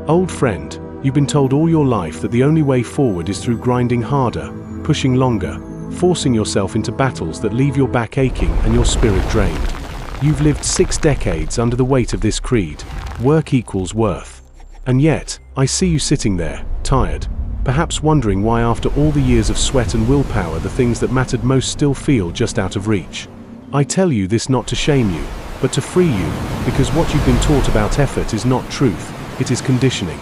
Old friend, you've been told all your life that the only way forward is through grinding harder, pushing longer, forcing yourself into battles that leave your back aching and your spirit drained. You've lived 6 decades under the weight of this creed: work equals worth. And yet, I see you sitting there, tired, perhaps wondering why after all the years of sweat and willpower the things that mattered most still feel just out of reach. I tell you this not to shame you, but to free you, because what you've been taught about effort is not truth, it is conditioning.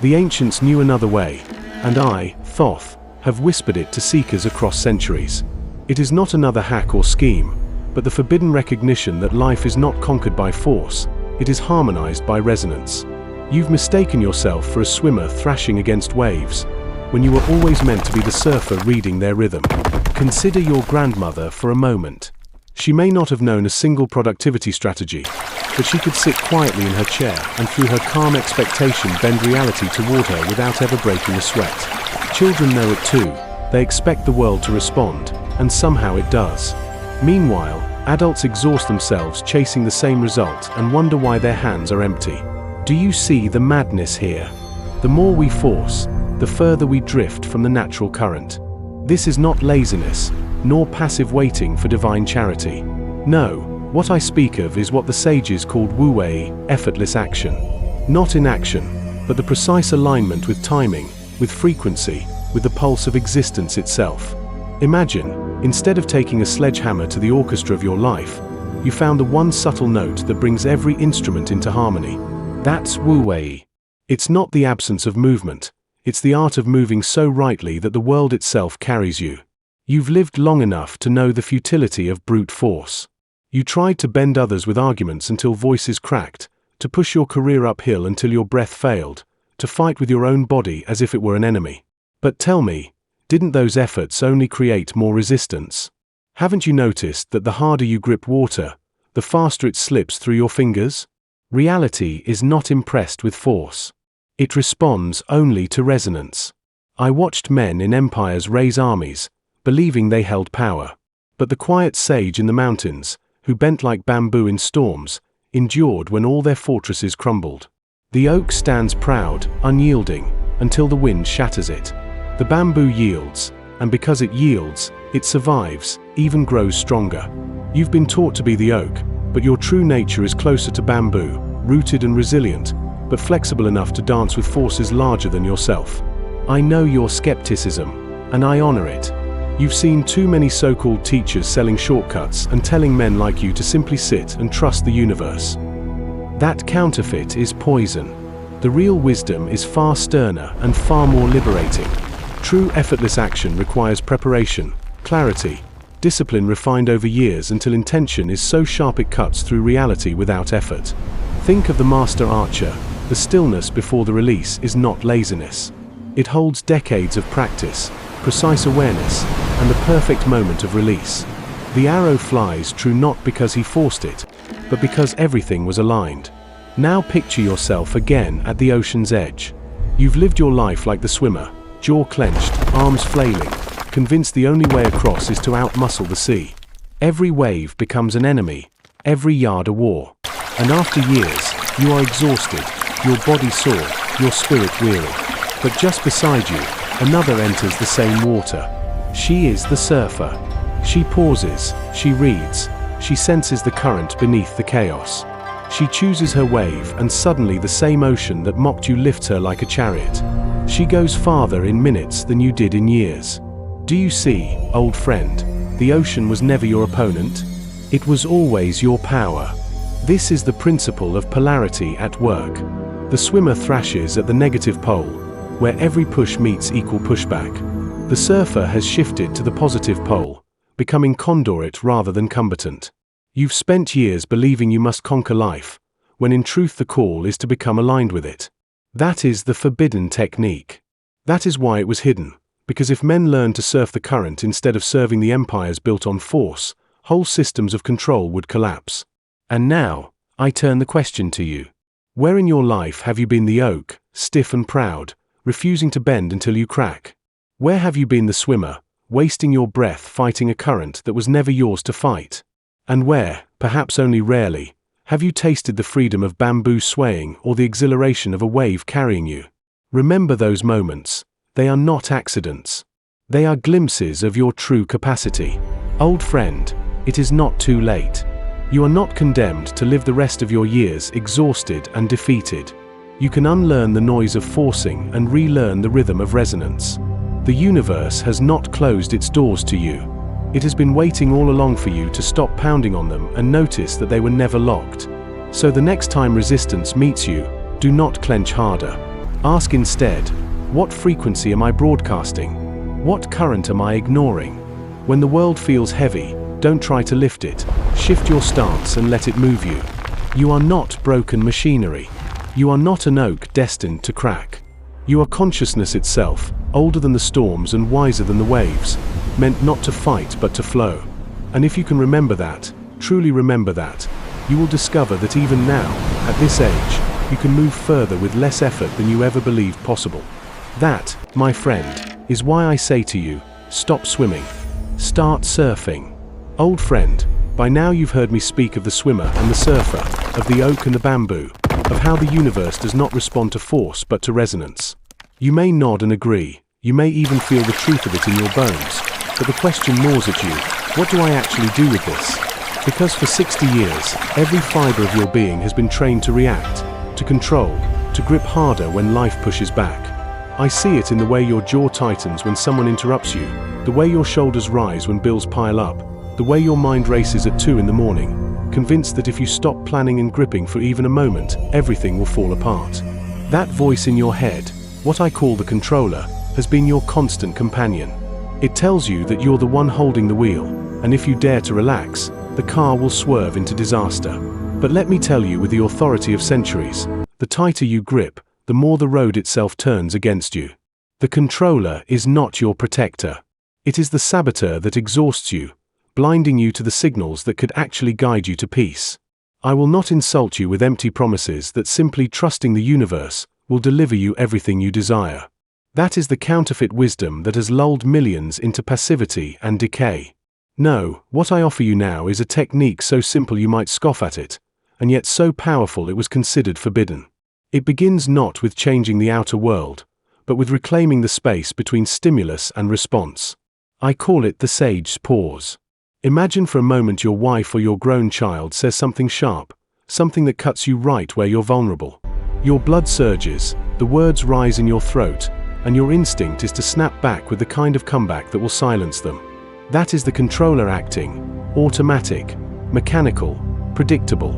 The ancients knew another way, and I, Thoth, have whispered it to seekers across centuries. It is not another hack or scheme, but the forbidden recognition that life is not conquered by force, it is harmonized by resonance. You've mistaken yourself for a swimmer thrashing against waves, when you were always meant to be the surfer reading their rhythm. Consider your grandmother for a moment. She may not have known a single productivity strategy, but she could sit quietly in her chair and through her calm expectation bend reality toward her without ever breaking a sweat. Children know it too. They expect the world to respond, and somehow it does. Meanwhile, adults exhaust themselves chasing the same result and wonder why their hands are empty. Do you see the madness here? The more we force, the further we drift from the natural current. This is not laziness, nor passive waiting for divine charity. No, what I speak of is what the sages called wu-wei, effortless action. Not inaction, but the precise alignment with timing, with frequency, with the pulse of existence itself. Imagine, instead of taking a sledgehammer to the orchestra of your life, you found the one subtle note that brings every instrument into harmony. That's wu-wei. It's not the absence of movement, it's the art of moving so rightly that the world itself carries you. You've lived long enough to know the futility of brute force. You tried to bend others with arguments until voices cracked, to push your career uphill until your breath failed, to fight with your own body as if it were an enemy. But tell me, didn't those efforts only create more resistance? Haven't you noticed that the harder you grip water, the faster it slips through your fingers? Reality is not impressed with force. It responds only to resonance. I watched men in empires raise armies, believing they held power. But the quiet sage in the mountains, who bent like bamboo in storms, endured when all their fortresses crumbled. The oak stands proud, unyielding, until the wind shatters it. The bamboo yields, and because it yields, it survives, even grows stronger. You've been taught to be the oak, but your true nature is closer to bamboo, rooted and resilient, but flexible enough to dance with forces larger than yourself. I know your skepticism, and I honor it. You've seen too many so-called teachers selling shortcuts and telling men like you to simply sit and trust the universe. That counterfeit is poison. The real wisdom is far sterner and far more liberating. True effortless action requires preparation, clarity, discipline refined over years until intention is so sharp it cuts through reality without effort. Think of the master archer. The stillness before the release is not laziness. It holds decades of practice, precise awareness, and the perfect moment of release. The arrow flies true not because he forced it, but because everything was aligned. Now picture yourself again at the ocean's edge. You've lived your life like the swimmer, jaw clenched, arms flailing, convinced the only way across is to outmuscle the sea. Every wave becomes an enemy, every yard a war. And after years, you are exhausted, your body sore, your spirit weary. But just beside you, another enters the same water. She is the surfer. She pauses, she reads, she senses the current beneath the chaos. She chooses her wave and suddenly the same ocean that mocked you lifts her like a chariot. She goes farther in minutes than you did in years. Do you see, old friend, the ocean was never your opponent. It was always your power. This is the principle of polarity at work. The swimmer thrashes at the negative pole, where every push meets equal pushback. The surfer has shifted to the positive pole, becoming conduit rather than combatant. You've spent years believing you must conquer life, when in truth the call is to become aligned with it. That is the forbidden technique. That is why it was hidden, because if men learned to surf the current instead of serving the empires built on force, whole systems of control would collapse. And now, I turn the question to you. Where in your life have you been the oak, stiff and proud, refusing to bend until you crack? Where have you been the swimmer, wasting your breath fighting a current that was never yours to fight? And where, perhaps only rarely, Have you tasted the freedom of bamboo swaying or the exhilaration of a wave carrying you? Remember those moments. They are not accidents. They are glimpses of your true capacity. Old friend, it is not too late. You are not condemned to live the rest of your years exhausted and defeated. You can unlearn the noise of forcing and relearn the rhythm of resonance. The universe has not closed its doors to you. It has been waiting all along for you to stop pounding on them and notice that they were never locked. So the next time resistance meets you, do not clench harder. Ask instead, what frequency am I broadcasting? What current am I ignoring? When the world feels heavy, don't try to lift it. Shift your stance and let it move you. You are not broken machinery. You are not an oak destined to crack. You are consciousness itself, older than the storms and wiser than the waves, meant not to fight but to flow. And if you can remember that, truly remember that, you will discover that even now, at this age, you can move further with less effort than you ever believed possible. That, my friend, is why I say to you, stop swimming. Start surfing. Old friend, by now you've heard me speak of the swimmer and the surfer, of the oak and the bamboo, of how the universe does not respond to force but to resonance. You may nod and agree, you may even feel the truth of it in your bones, but the question gnaws at you, what do I actually do with this? Because for 60 years, every fiber of your being has been trained to react, to control, to grip harder when life pushes back. I see it in the way your jaw tightens when someone interrupts you, the way your shoulders rise when bills pile up, the way your mind races at 2 in the morning, convinced that if you stop planning and gripping for even a moment, everything will fall apart. That voice in your head, what I call the controller, has been your constant companion. It tells you that you're the one holding the wheel, and if you dare to relax, the car will swerve into disaster. But let me tell you with the authority of centuries, the tighter you grip, the more the road itself turns against you. The controller is not your protector. It is the saboteur that exhausts you, blinding you to the signals that could actually guide you to peace. I will not insult you with empty promises that simply trusting the universe will deliver you everything you desire. That is the counterfeit wisdom that has lulled millions into passivity and decay. No, what I offer you now is a technique so simple you might scoff at it, and yet so powerful it was considered forbidden. It begins not with changing the outer world, but with reclaiming the space between stimulus and response. I call it the sage's pause. Imagine for a moment your wife or your grown child says something sharp, something that cuts you right where you're vulnerable. Your blood surges, the words rise in your throat, and your instinct is to snap back with the kind of comeback that will silence them. That is the controller acting, automatic, mechanical, predictable.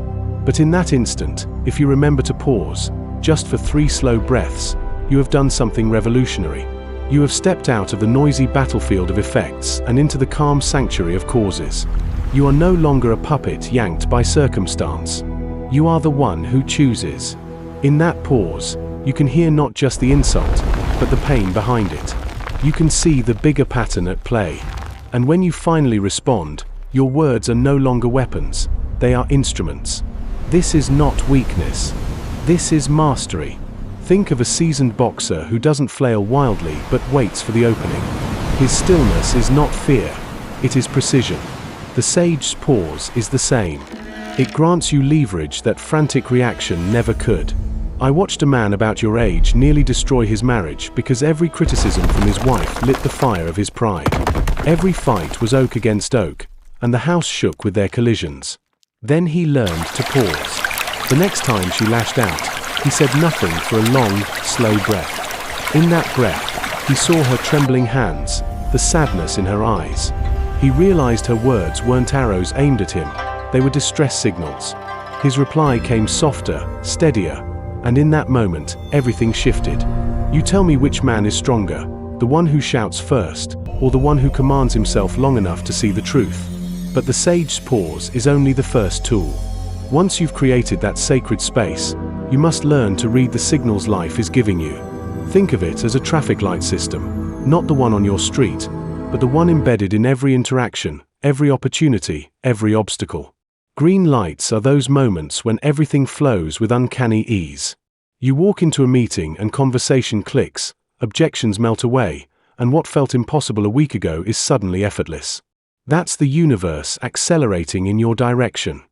But in that instant, if you remember to pause, just for 3 slow breaths, you have done something revolutionary. You have stepped out of the noisy battlefield of effects and into the calm sanctuary of causes. You are no longer a puppet yanked by circumstance. You are the one who chooses. In that pause, you can hear not just the insult, but the pain behind it. You can see the bigger pattern at play. And when you finally respond, your words are no longer weapons, they are instruments. This is not weakness. This is mastery. Think of a seasoned boxer who doesn't flail wildly but waits for the opening. His stillness is not fear, it is precision. The sage's pause is the same. It grants you leverage that frantic reaction never could. I watched a man about your age nearly destroy his marriage because every criticism from his wife lit the fire of his pride. Every fight was oak against oak, and the house shook with their collisions. Then he learned to pause. The next time she lashed out, he said nothing for a long, slow breath. In that breath, he saw her trembling hands, the sadness in her eyes. He realized her words weren't arrows aimed at him, they were distress signals. His reply came softer, steadier, and in that moment, everything shifted. You tell me which man is stronger, the one who shouts first, or the one who commands himself long enough to see the truth. But the sage's pause is only the first tool. Once you've created that sacred space, you must learn to read the signals life is giving you. Think of it as a traffic light system, not the one on your street, but the one embedded in every interaction, every opportunity, every obstacle. Green lights are those moments when everything flows with uncanny ease. You walk into a meeting and conversation clicks, objections melt away, and what felt impossible a week ago is suddenly effortless. That's the universe accelerating in your direction.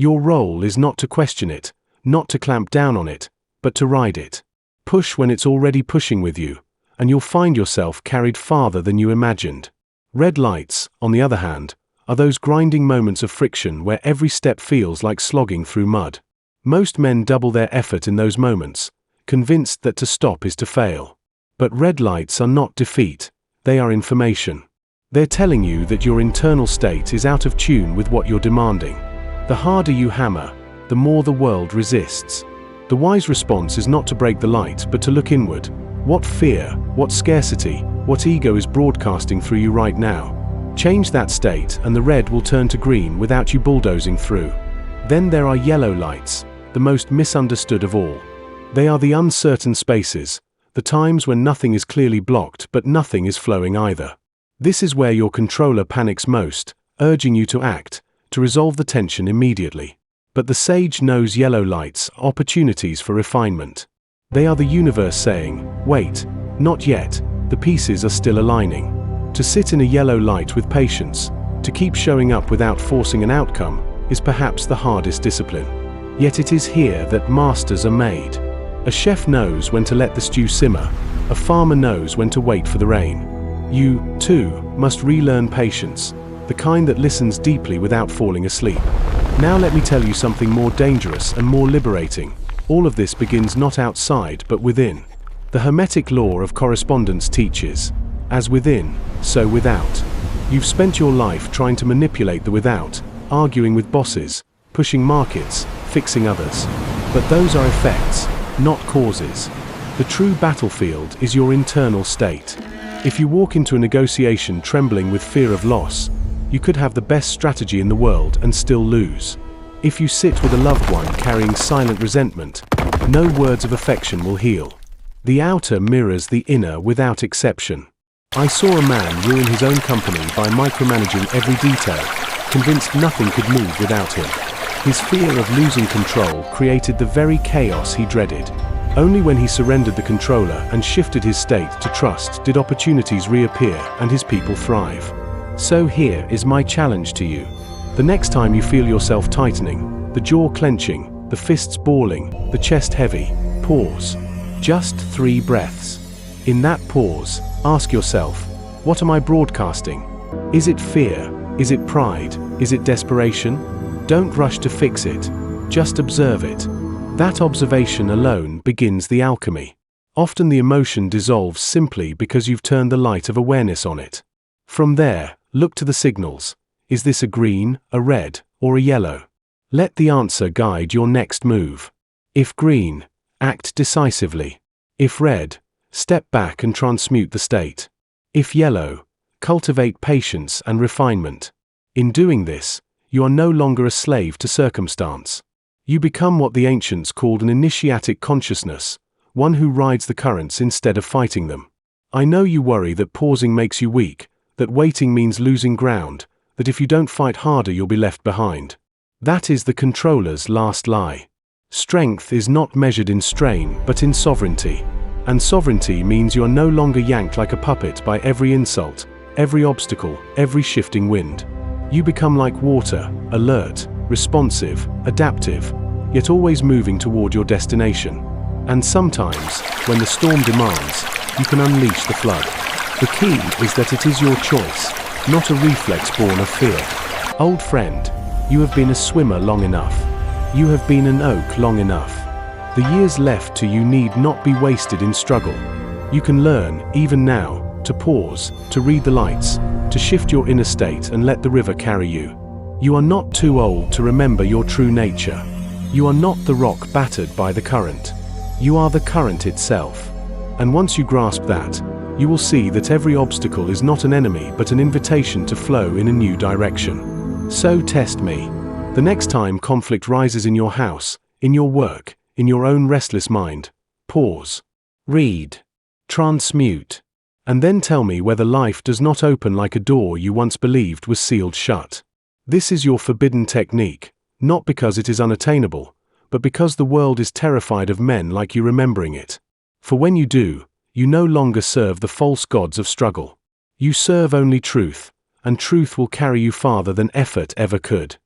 Your role is not to question it, not to clamp down on it, but to ride it. Push when it's already pushing with you, and you'll find yourself carried farther than you imagined. Red lights, on the other hand, are those grinding moments of friction where every step feels like slogging through mud. Most men double their effort in those moments, convinced that to stop is to fail. But red lights are not defeat, they are information. They're telling you that your internal state is out of tune with what you're demanding. The harder you hammer, the more the world resists. The wise response is not to break the light, but to look inward. What fear, what scarcity, what ego is broadcasting through you right now? Change that state and the red will turn to green without you bulldozing through. Then there are yellow lights, the most misunderstood of all. They are the uncertain spaces, the times when nothing is clearly blocked but nothing is flowing either. This is where your controller panics most, urging you to act, to resolve the tension immediately. But the sage knows yellow lights are opportunities for refinement. They are the universe saying, wait, not yet, the pieces are still aligning. To sit in a yellow light with patience, to keep showing up without forcing an outcome, is perhaps the hardest discipline. Yet it is here that masters are made. A chef knows when to let the stew simmer, a farmer knows when to wait for the rain. You, too, must relearn patience, the kind that listens deeply without falling asleep. Now let me tell you something more dangerous and more liberating. All of this begins not outside but within. The Hermetic law of correspondence teaches, as within, so without. You've spent your life trying to manipulate the without, arguing with bosses, pushing markets, fixing others. But those are effects, not causes. The true battlefield is your internal state. If you walk into a negotiation trembling with fear of loss, you could have the best strategy in the world and still lose. If you sit with a loved one carrying silent resentment, no words of affection will heal. The outer mirrors the inner without exception. I saw a man ruin his own company by micromanaging every detail, convinced nothing could move without him. His fear of losing control created the very chaos he dreaded. Only when he surrendered the controller and shifted his state to trust did opportunities reappear and his people thrive. So here is my challenge to you. The next time you feel yourself tightening, the jaw clenching, the fists balling, the chest heavy, pause. Just 3 breaths. In that pause, ask yourself, what am I broadcasting? Is it fear? Is it pride? Is it desperation? Don't rush to fix it. Just observe it. That observation alone begins the alchemy. Often the emotion dissolves simply because you've turned the light of awareness on it. From there, look to the signals. Is this a green, a red, or a yellow? Let the answer guide your next move. If green, act decisively. If red, step back and transmute the state. If yellow, cultivate patience and refinement. In doing this, you are no longer a slave to circumstance. You become what the ancients called an initiatic consciousness, one who rides the currents instead of fighting them. I know you worry that pausing makes you weak, that waiting means losing ground, that if you don't fight harder you'll be left behind. That is the controller's last lie. Strength is not measured in strain but in sovereignty. And sovereignty means you are no longer yanked like a puppet by every insult, every obstacle, every shifting wind. You become like water, alert, responsive, adaptive, yet always moving toward your destination. And sometimes, when the storm demands, you can unleash the flood. The key is that it is your choice, not a reflex born of fear. Old friend, you have been a swimmer long enough. You have been an oak long enough. The years left to you need not be wasted in struggle. You can learn, even now, to pause, to read the lights, to shift your inner state and let the river carry you. You are not too old to remember your true nature. You are not the rock battered by the current. You are the current itself. And once you grasp that, you will see that every obstacle is not an enemy but an invitation to flow in a new direction. So test me. The next time conflict rises in your house, in your work, in your own restless mind, pause, read, transmute, and then tell me whether life does not open like a door you once believed was sealed shut. This is your forbidden technique, not because it is unattainable, but because the world is terrified of men like you remembering it. For when you do, you no longer serve the false gods of struggle. You serve only truth, and truth will carry you farther than effort ever could.